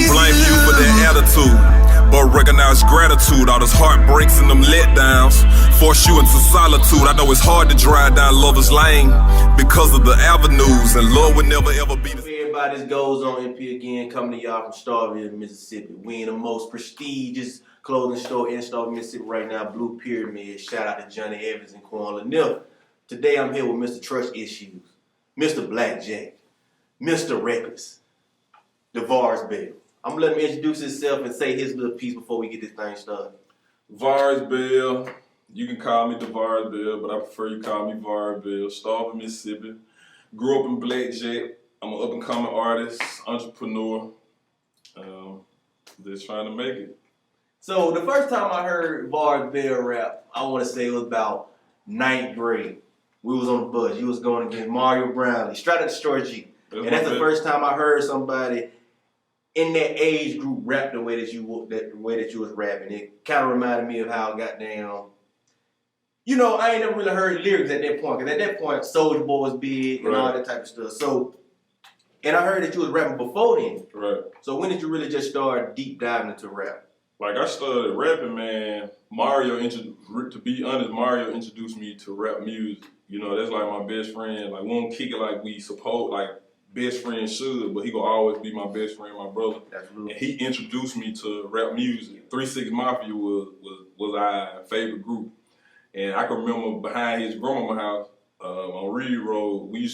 don't blame you for that attitude, but recognize gratitude. All those heartbreaks and them letdowns force you into solitude. I know it's hard to drive down Lover's Lane because of the avenues, and love would never ever be the same. Everybody, this goes on MP again, coming to y'all from Starkville, Mississippi. We in the most prestigious clothing store in Starkville, Mississippi right now, Blue Pyramid. Shout out to Johnny Evans and Quan Lanier. Today I'm here with Mr. Trust Issues, Mr. Blackjack, Mr. Reckless, Varus Bell. I'm gonna let him introduce himself and say his little piece before we get this thing started. Varus Bell, you can call me Varus Bell, but I prefer you call me Varus Bell. Starkville, Mississippi. Grew up in Blackjack. I'm an up-and-coming artist, entrepreneur. Just trying to make it. So the first time I heard Varus Bell rap, I want to say it was about 9th grade. We was on the bus. You was going against Mario Brownlee, straight out the Store G. And that's the first time I heard somebody in that age group rap the way that you was rapping. It kind of reminded me of how goddamn, you know, I ain't never really heard lyrics at that point. Because at that point, Soulja Boy was big and all that type of stuff. So, and I heard that you was rapping before then. Right. So when did you really just start deep diving into rap? Like, I started rapping, man. To be honest, Mario introduced me to rap music. You know, that's like my best friend. Like, we don't kick it like we suppose, like best friends should, but he gonna always be my best friend, my brother. Absolutely. And he introduced me to rap music. 3 6 Mafia was our favorite group. And I can remember behind his grandma's house on Reed Road, we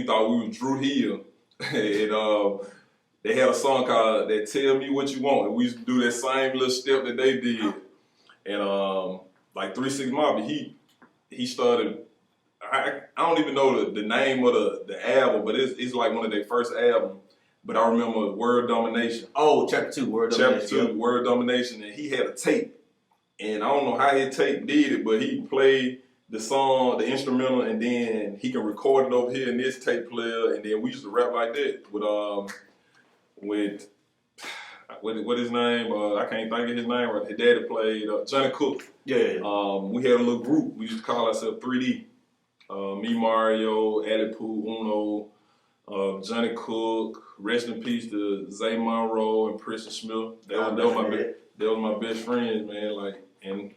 thought we was Drew Hill. And they had a song called that Tell Me What You Want. And we used to do that same little step that they did. And like 3 6 Mafia, he started, I don't even know the name of the album, but it's like one of their first albums. But I remember Word Domination. Oh, chapter 2, Word Domination. Chapter 2, Word Domination. And he had a tape. And I don't know how his tape did it, but he played the song, the instrumental, and then he can record it over here in this tape player. And then we used to rap like that with what his name? I can't think of his name right. His daddy played Johnny Cook. Yeah. We had a little group. We used to call ourselves 3D. Me, Mario, Addy Pooh, Uno, Johnny Cook. Rest in peace to Zay Monroe and Preston Smith. They was my best friends, man. Like, and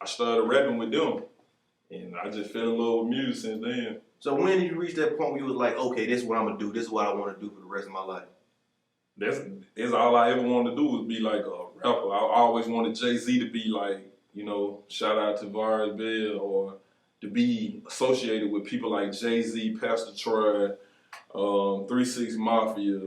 I started rapping with them, and I just fell in love with music since then. So when did you reach that point where you was like, okay, this is what I'm gonna do. This is what I want to do for the rest of my life? That's all I ever wanted to do was be like a rapper. I always wanted Jay-Z to be like, you know, shout out to Varus Bell, or to be associated with people like Jay-Z, Pastor Troy, 3 6 Mafia,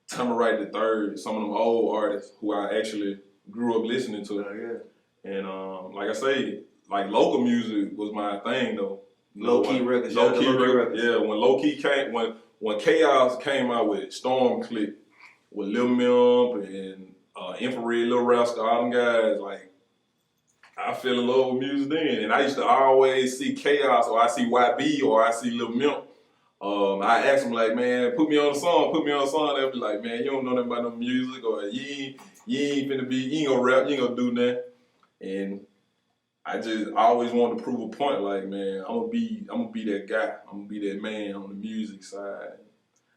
Tommy Wright III, some of them old artists who I actually grew up listening to. Yeah. And like I say, like local music was my thing though. Low-key records. Low-key records. Yeah, when low-key came, when Chaos came out with Storm Click, with Lil Mimp and Infrared, Lil Rascal, all them guys, like, I fell in love with music then. And I used to always see Chaos, or I see YB, or I see Lil Mimp. I asked them like, man, put me on a song. They'll be like, man, you don't know nothing about no music, or you ain't gonna rap, you ain't gonna do nothing. And I always wanted to prove a point, like, man, I'm gonna be that guy. I'm gonna be that man on the music side.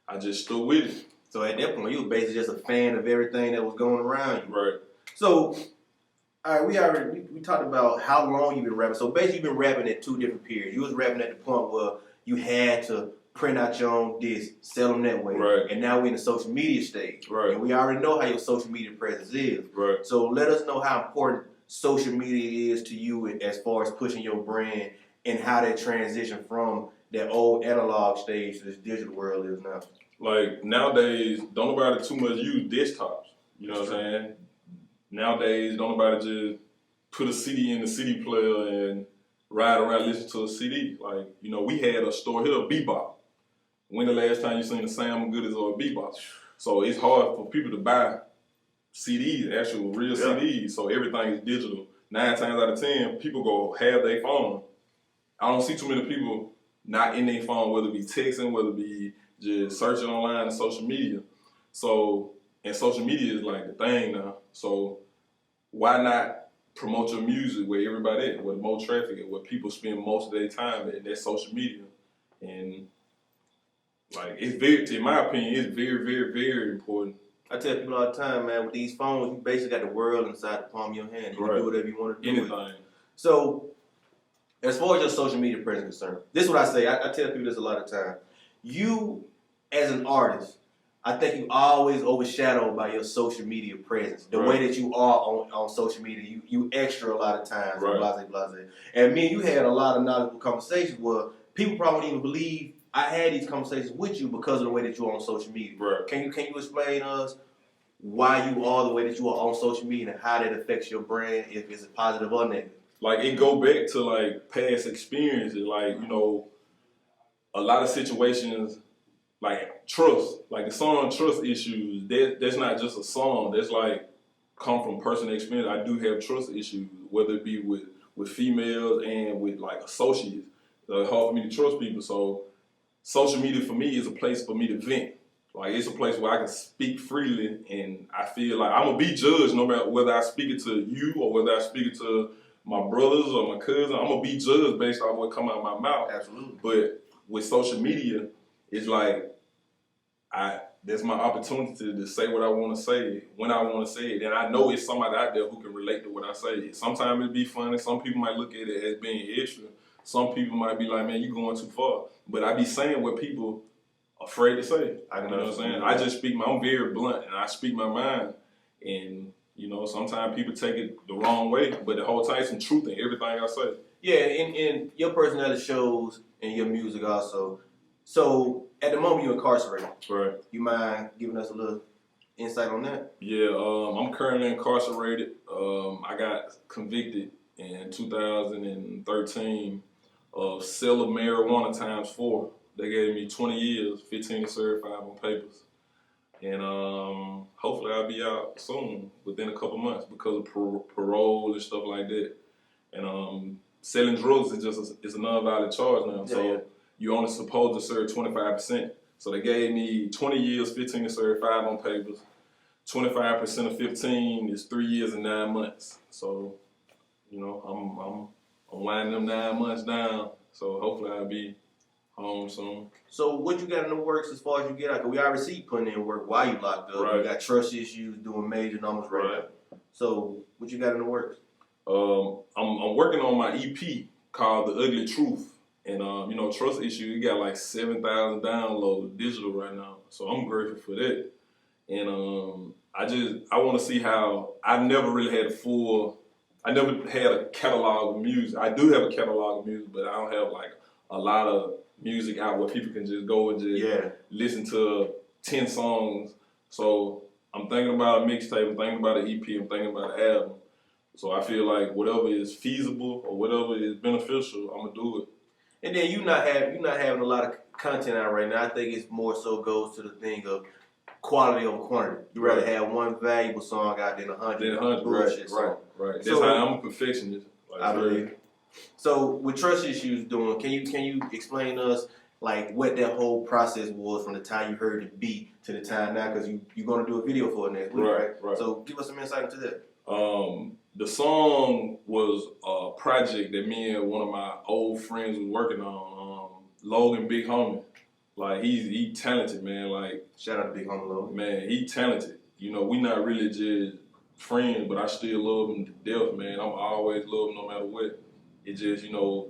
I just stood with it. So at that point, you were basically just a fan of everything that was going around you. Right. So, all right, we talked about how long you've been rapping. So basically, you've been rapping at 2 different periods. You was rapping at the point where you had to print out your own discs, sell them that way. Right. And now we're in the social media stage. Right. And we already know how your social media presence is. Right. So let us know how important social media is to you as far as pushing your brand, and how that transition from that old analog stage to this digital world is now. Like, nowadays, don't nobody too much use desktops. You know what I'm saying? Nowadays, don't nobody just put a CD in the CD player and ride around listening to a CD. Like, you know, we had a store here, Bebop. When the last time you seen a Sam Goodies or a Bebop? So it's hard for people to buy CDs, actual real CDs. So everything is digital. 9 times out of 10, people go have their phone. I don't see too many people not in their phone, whether it be texting, whether it be just searching online and social media. So, and social media is like the thing now. So why not promote your music where everybody at, where the most traffic is, where people spend most of their time at, that's social media. And like, it's very, in my opinion, it's very, very, very important. I tell people all the time, man, with these phones, you basically got the world inside the palm of your hand. You can do whatever you want to do. Anything. So, as far as your social media presence is concerned, this is what I say. I tell people this a lot of time. You, as an artist, I think you always overshadowed by your social media presence. The way that you are on social media, you extra a lot of times, blase. And me and you had a lot of knowledgeable conversations where people probably wouldn't even believe I had these conversations with you because of the way that you are on social media. Right. Can you explain to us why you are the way that you are on social media and how that affects your brand, if it's positive or negative? Like, it go back to, like, past experiences. Like, you know, a lot of situations, like, trust. Like, the song Trust Issues, that's not just a song. That's, like, come from personal experience. I do have trust issues, whether it be with females and with, like, associates. It's hard for me to trust people. So social media for me is a place for me to vent. Like, it's a place where I can speak freely, and I feel like I'm going to be judged no matter whether I speak it to you or whether I speak it to my brothers or my cousin. I'm going to be judged based on what come out of my mouth. Absolutely. But with social media, it's like that's my opportunity to say what I want to say, when I want to say it. And I know it's somebody out there who can relate to what I say. Sometimes it be funny. Some people might look at it as being extra. Some people might be like, man, you going too far. But I be saying what people afraid to say. You know what I'm saying? I just I'm very blunt, and I speak my mind. And, you know, sometimes people take it the wrong way, but the whole time some truth in everything I say. Yeah, and your personality shows in your music also. So, at the moment you're incarcerated. Right. You mind giving us a little insight on that? Yeah, I'm currently incarcerated. I got convicted in 2013 of sale of marijuana times 4. They gave me 20 years, 15 to serve, 5 on papers. And hopefully I'll be out soon, within a couple months, because of parole and stuff like that. And selling drugs is a non-violent charge now. So you're only supposed to serve 25%. So they gave me 20 years, 15 to serve, 5 on papers. 25% of 15 is 3 years and 9 months. So, you know, I'm winding them 9 months down. So hopefully I'll be home soon. So what you got in the works as far as you get out? Because we already see you putting in work while you locked up. Right. You got trust issues, doing major numbers right now. So what you got in the works? I'm working on my EP called The Ugly Truth. And, you know, trust issue, you got like 7,000 downloads digital right now. So I'm grateful for that. And I want to see how, I never had a catalog of music. I do have a catalog of music, but I don't have like a lot of music out where people can just go and just listen to 10 songs. So I'm thinking about a mixtape, I'm thinking about an EP, I'm thinking about an album. So I feel like whatever is feasible or whatever is beneficial, I'm gonna do it. And then you not having a lot of content out right now. I think it's more so goes to the thing of quality over quantity. You rather have one valuable song out than 100 bullshit songs. Right. That's how I'm a perfectionist. Like, I believe. So with trust issues doing, can you explain to us like what that whole process was from the time you heard the beat to the time now? Because you're gonna do a video for it next week, right? So give us some insight into that. The song was a project that me and one of my old friends was working on. Logan, Big Homie. Like he talented, man. Like shout out to Big Homie Logan. Man, he talented. You know, we not really just friends, but I still love him to death, man. I'm always love him no matter what. It just, you know,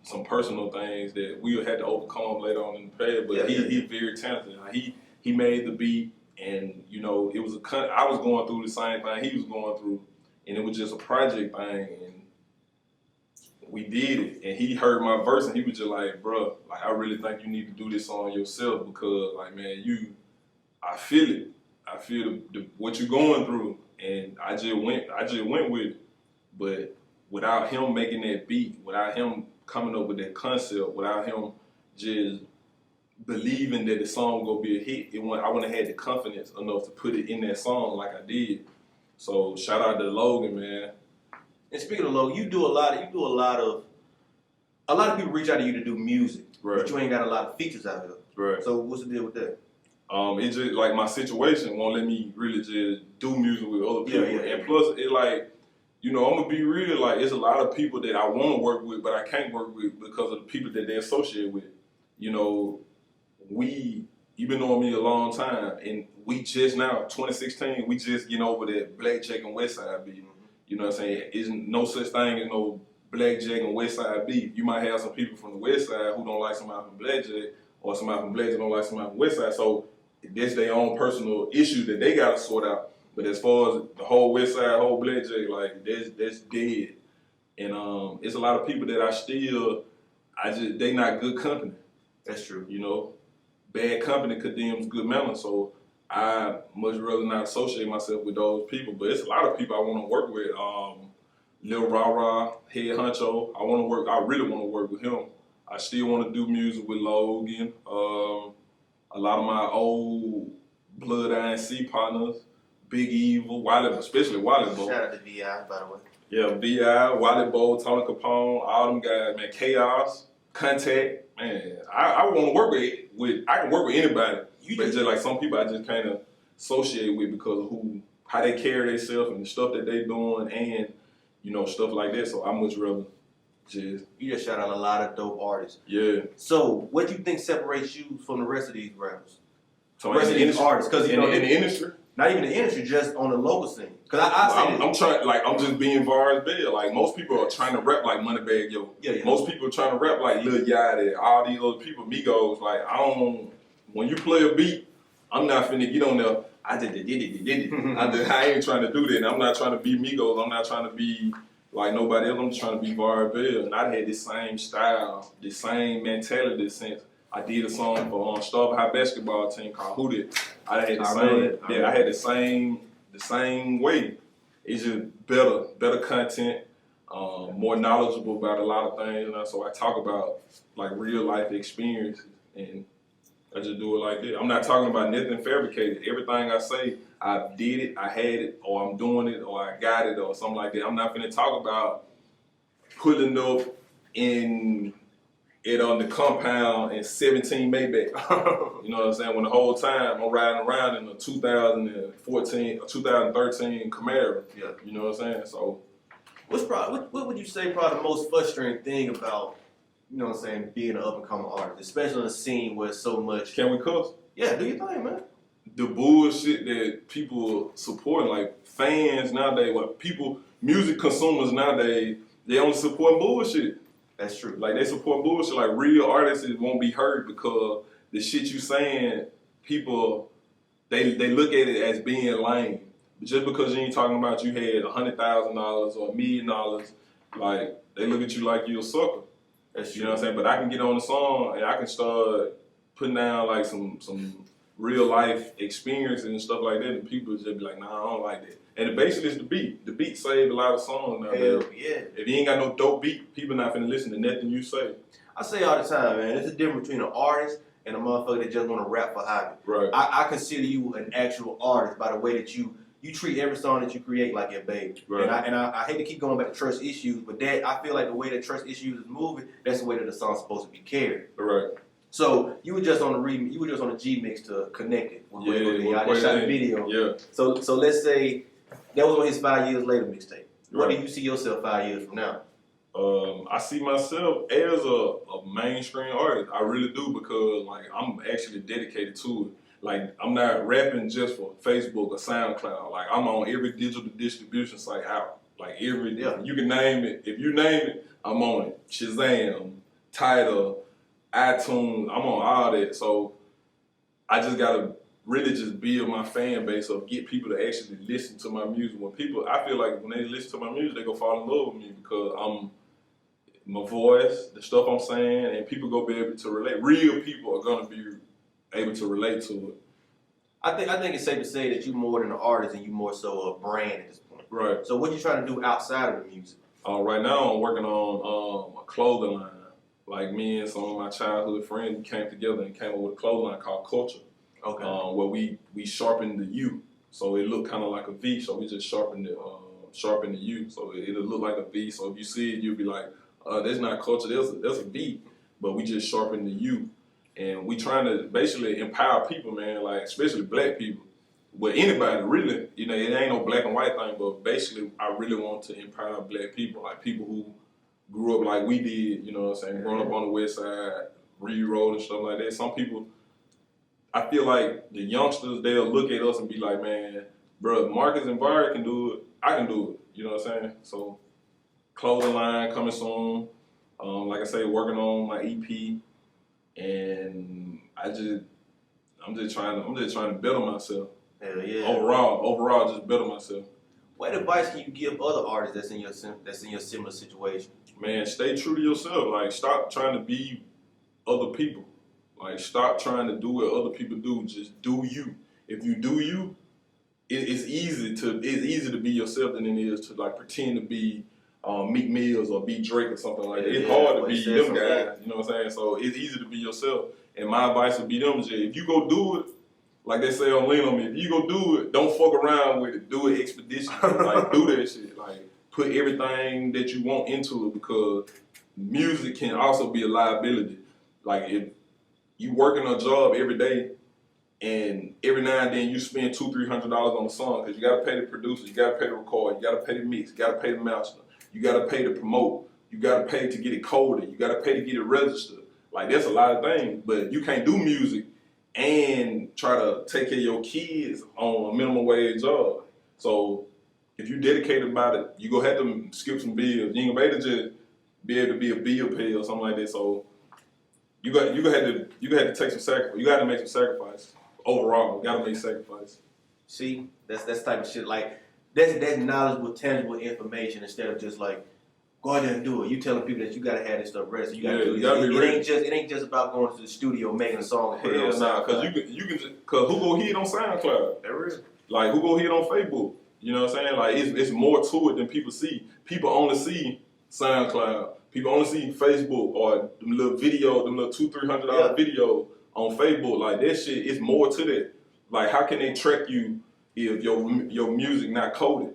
some personal things that we had to overcome later on in the past. But he's very talented. Like, he made the beat, and you know, it was I was going through the same thing he was going through, and it was just a project thing, and we did it. And he heard my verse, and he was just like, "Bruh, like I really think you need to do this song yourself because, like, man, I feel it. I feel what you're going through." And I just went with it, but without him making that beat, without him coming up with that concept, without him just believing that the song was gonna be a hit, I wouldn't have had the confidence enough to put it in that song like I did. So shout out to Logan, man. And speaking of Logan, you do a lot of people reach out to you to do music, but you ain't got a lot of features out here. Right. So what's the deal with that? It's just like my situation won't let me really just do music with other people. And plus, it like, you know, I'm gonna be real, like it's a lot of people that I want to work with, but I can't work with because of the people that they associate with. You know, we you've been knowing me a long time, and we just now, 2016, we just getting over that Blackjack and Westside beef. You know what I'm saying? Isn't no such thing as no Blackjack and Westside beef. You might have some people from the Westside who don't like somebody from Blackjack, or somebody from Blackjack don't like somebody from Westside. So that's their own personal issue that they gotta sort out. But as far as the whole Westside, whole Blackjack, like that's dead. And it's a lot of people that they not good company. That's true. You know, bad company condemns good manners. So I much rather not associate myself with those people. But it's a lot of people I want to work with. Lil Rah, Head Honcho. I really want to work with him. I still want to do music with Logan. A lot of my old Blood INC partners, Big Evil, Wally, especially Wally Bo. Shout out to VI, by the way. Yeah, VI, Wally Bo, Tony Capone, all them guys, man. Chaos, Contact, man. I want to work with. I can work with anybody. But just like some people, I just kind of associate with because of how they carry themselves and the stuff that they doing, and you know, stuff like that. So I much rather just. You just shout out a lot of dope artists. Yeah. So what do you think separates you from the rest of these rappers? So the rest of these artists, because in the industry. Not even the industry, just on the local scene. Because I'm trying, I'm just being Varus Bell. Like, most people are trying to rap like Moneybagg Yo. Yeah. Most people are trying to rap like Lil Yachty, all these other people, Migos. Like, when you play a beat, I'm not finna get on there. I ain't trying to do that. And I'm not trying to be Migos. I'm not trying to be like nobody else. I'm just trying to be Varus Bell. And I had this same style, this same mentality since I did a song for Starkville High basketball team called Who Did. I had the same way. It's just better content, more knowledgeable about a lot of things. And so I talk about like real life experiences, and I just do it like that. I'm not talking about nothing fabricated. Everything I say, I did it, I had it, or I'm doing it, or I got it, or something like that. I'm not finna talk about pulling up on the compound in 17 Maybach. You know what I'm saying? When the whole time I'm riding around in a 2014 or 2013 Camaro. Yeah. You know what I'm saying? So what would you say probably the most frustrating thing about, you know what I'm saying, being an up and coming artist, especially in a scene where it's so much. Can we cuss? Yeah, do your thing, man. The bullshit that people supporting, like fans nowadays, music consumers nowadays, they only support bullshit. That's true. Like, they support bullshit. Like, real artists won't be heard because the shit you saying, people, they look at it as being lame. But just because you ain't talking about you had $100,000 or $1 million, like, they look at you like you're a sucker. That's true. You know what I'm saying? But I can get on the song and I can start putting down like some real life experiences and stuff like that, and people just be like, nah, I don't like that. And basically it's the beat. The beat saved a lot of songs now. Hell yeah. If you ain't got no dope beat, people not finna listen to nothing you say. I say all the time, man, there's a difference between an artist and a motherfucker that just want to rap for hobby. Right. I consider you an actual artist by the way that you treat every song that you create like your baby. Right. And I hate to keep going back to Trust Issues, but I feel like the way that Trust Issues is moving, that's the way that the song's supposed to be carried. Right. So you were just on the G mix to connect it with I just shot the video. Yeah. So let's say that was on his 5 years later mixtape. Where Right. do you see yourself 5 years from now? I see myself as a mainstream artist. I really do, because like I'm actually dedicated to it. Like, I'm not rapping just for Facebook or SoundCloud. Like, I'm on every digital distribution site out. Like, you can name it. If you name it, I'm on it. Shazam, Tidal, iTunes, I'm on all that. So I just gotta really just build my fan base up, get people to actually listen to my music. I feel like when they listen to my music, they gonna fall in love with me because my voice, the stuff I'm saying, and people gonna be able to relate. Real people are gonna be able to relate to it. I think it's safe to say that you more than an artist and you more so a brand at this point. Right. So what you trying to do outside of the music? Right now I'm working on a clothing line. Like, me and some of my childhood friends came together and came up with a clothing line called Culture. Okay. Where we sharpened the U, so it looked kind of like a V. So we just sharpened the U, so it'll look like a V. So if you see it, you'll be like, "That's not Culture. That's a V." But we just sharpened the U, and we trying to basically empower people, man. Like, especially black people. Well, anybody really, you know, it ain't no black and white thing. But basically, I really want to empower black people, like people who grew up like we did. You know what I'm saying? Growing up on the West Side, Reed Road and stuff like that. Some people. I feel like the youngsters, they'll look at us and be like, man, bro, if Marcus and Varus can do it, I can do it. You know what I'm saying? So, clothing line coming soon. Like I say, working on my EP, and I'm just trying to better myself. Hell yeah. Overall, just better myself. What advice can you give other artists that's in your similar situation? Man, stay true to yourself. Like, stop trying to be other people. Like, stop trying to do what other people do. Just do you. If you do you, it's easy to be yourself than it is to like pretend to be Meek Mills or be Drake or something like that. It's hard to be them guys. You know what I'm saying? So it's easy to be yourself. And my advice would be them: if you go do it, like they say on Lean on Me, if you go do it, don't fuck around with it. Do it expeditiously. Like, do that shit. Like, put everything that you want into it, because music can also be a liability. Like, if you working a job every day and every now and then you spend $200-300 on a song, because you got to pay the producer, you got to pay the record, you got to pay the mix, you got to pay the master, you got to pay to promote, you got to pay to get it coded, you got to pay to get it registered. Like, that's a lot of things, but you can't do music and try to take care of your kids on a minimum wage job. So if you're dedicated about it, you gonna have to skip some bills. You ain't gonna be able to just be able to be a bill pay or something like that. So you gonna have to take some sacrifice. You got to make some sacrifice. Overall, you got to make sacrifice. See, that's type of shit. Like, that's knowledgeable, tangible information instead of just like, go out there and do it. You telling people that you gotta have this stuff ready, so you gotta do it. It ain't just about going to the studio making a song and putting it on SoundCloud. Cause who go hit on SoundCloud? That real. Like, who go hit on Facebook? You know what I'm saying? Like, it's more to it than people see. People only see SoundCloud. People only see Facebook or them little $200-300 video on Facebook. Like, that shit is more to that. Like, how can they track you if your music not coded?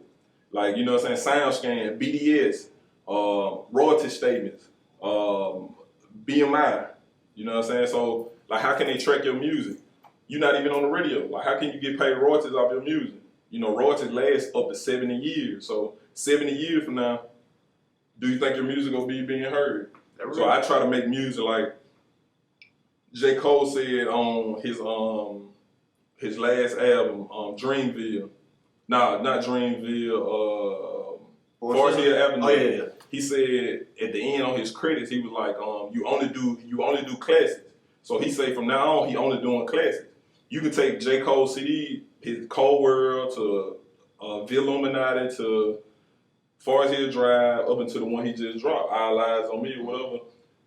Like, you know what I'm saying? SoundScan, BDS. Royalty statements, BMI, you know what I'm saying? So, like, how can they track your music? You're not even on the radio. Like, how can you get paid royalties off your music? You know, royalties last up to 70 years. So, 70 years from now, do you think your music will be being heard? So, I try to make music like J. Cole said on his last album, Dreamville. Nah, not Dreamville, Forest Hill Avenue. Oh yeah. He said at the end on his credits, he was like, you only do classics. So he said from now on, he only doing classics. You can take J. Cole's CD, his Cold World to Villuminati to Forest Hill Drive up into the one he just dropped, All Eyes on Me or whatever.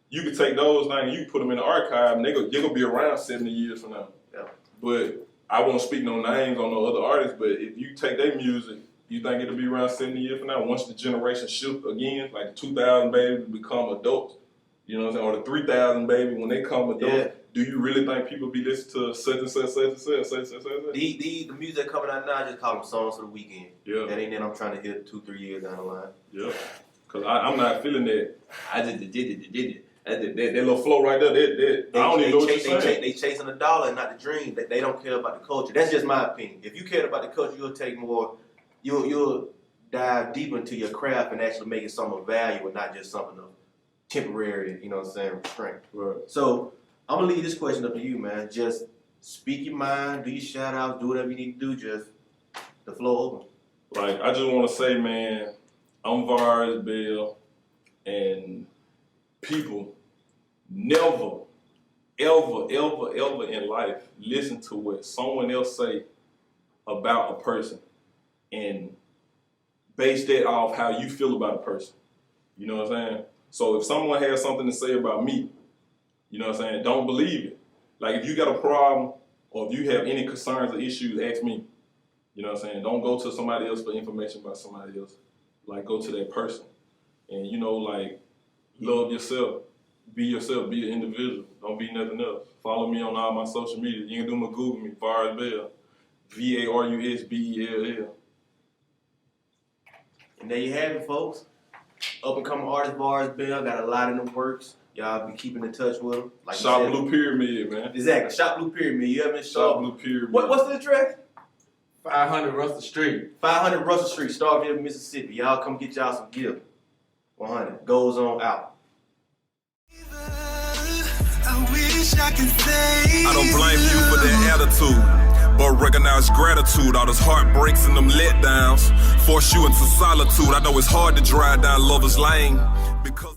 You can take those things, you can put them in the archive, and they're gonna be around 70 years from now. Yeah. But I won't speak no names on no other artists, but if you take their music, you think it'll be around 70 years from now? Once the generation shift again, like the 2000 baby become adults, you know what I'm saying? Or the 3000 baby, when they come adults, do you really think people be listening to such and such, such and such, such and such? The music coming out now, I just call them songs for the weekend. Yeah. That ain't that I'm trying to hit 2-3 years down the line. Yeah. Because I'm not feeling that. I just did it. That little flow right there, I don't even know what you're saying. They chasing the dollar and not the dream. They don't care about the culture. That's just my opinion. If you cared about the culture, you'll take more. You'll dive deeper into your craft and actually make it something of value and not just something of temporary, you know what I'm saying, restraint. Right. So I'm gonna leave this question up to you, man. Just speak your mind, do your shout outs, do whatever you need to do, just the floor open. Like, I just wanna say, man, I'm Varus Bell, and people never, ever, ever, ever in life listen to what someone else say about a person and base that off how you feel about a person. You know what I'm saying? So if someone has something to say about me, you know what I'm saying, don't believe it. Like, if you got a problem or if you have any concerns or issues, ask me. You know what I'm saying? Don't go to somebody else for information about somebody else. Like, go to that person. And, you know, like, love yourself. Be yourself. Be an individual. Don't be nothing else. Follow me on all my social media. You can do my Google me, Varus Bell. VARUSBELL. And there you have it, folks. Up and coming artist Varus Bell, got a lot in the works. Y'all be keeping in touch with him. Like Shop Blue Pyramid, man. Exactly. Shop Blue Pyramid. You haven't Shop Blue Pyramid. What's the address? 500 Russell Street. 500 Russell Street, Starkville, Mississippi. Y'all come get y'all some gift. 100. Goes on out. I wish I don't blame you for that attitude, but recognize gratitude. All those heartbreaks and them letdowns force you into solitude. I know it's hard to drive down lover's lane because